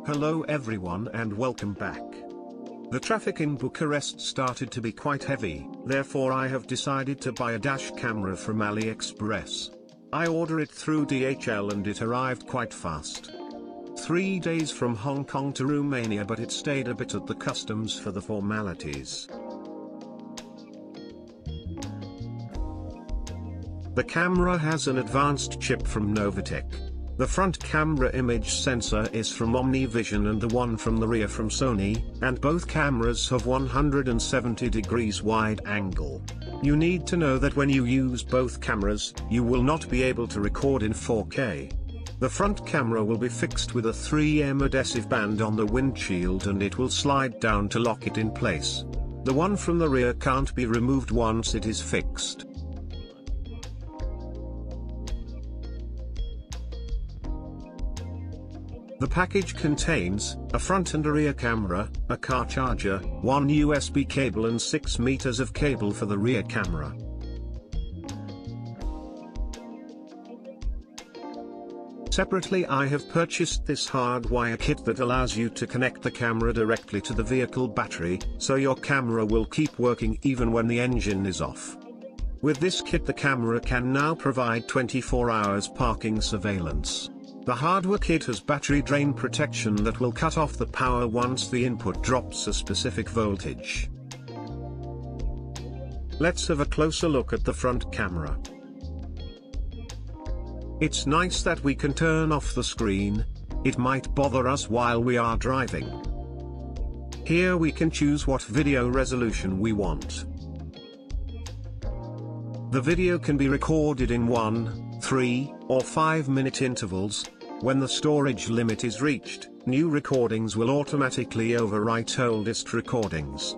Hello everyone and welcome back. The traffic in Bucharest started to be quite heavy, therefore I have decided to buy a dash camera from AliExpress. I ordered it through DHL and it arrived quite fast. 3 days from Hong Kong to Romania, but it stayed a bit at the customs for the formalities. The camera has an advanced chip from Novatech. The front camera image sensor is from OmniVision and the one from the rear from Sony, and both cameras have 170 degrees wide angle. You need to know that when you use both cameras, you will not be able to record in 4K. The front camera will be fixed with a 3M adhesive band on the windshield and it will slide down to lock it in place. The one from the rear can't be removed once it is fixed. The package contains a front and a rear camera, a car charger, one USB cable and 6 meters of cable for the rear camera. Separately, I have purchased this hardwire kit that allows you to connect the camera directly to the vehicle battery, so your camera will keep working even when the engine is off. With this kit, the camera can now provide 24 hours parking surveillance. The hardware kit has battery drain protection that will cut off the power once the input drops a specific voltage. Let's have a closer look at the front camera. It's nice that we can turn off the screen. It might bother us while we are driving. Here we can choose what video resolution we want. The video can be recorded in 1, 3, or 5-minute intervals. When the storage limit is reached, new recordings will automatically overwrite oldest recordings.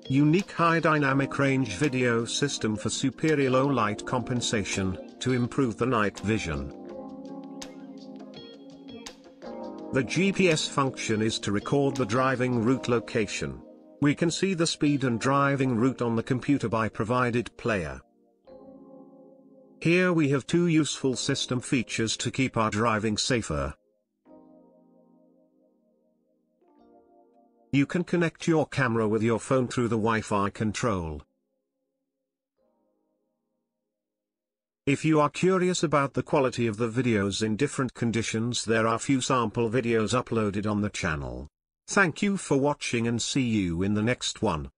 Unique high dynamic range video system for superior low light compensation, to improve the night vision. The GPS function is to record the driving route location. We can see the speed and driving route on the computer by provided player. Here we have two useful system features to keep our driving safer. You can connect your camera with your phone through the Wi-Fi control. If you are curious about the quality of the videos in different conditions, there are few sample videos uploaded on the channel. Thank you for watching and see you in the next one.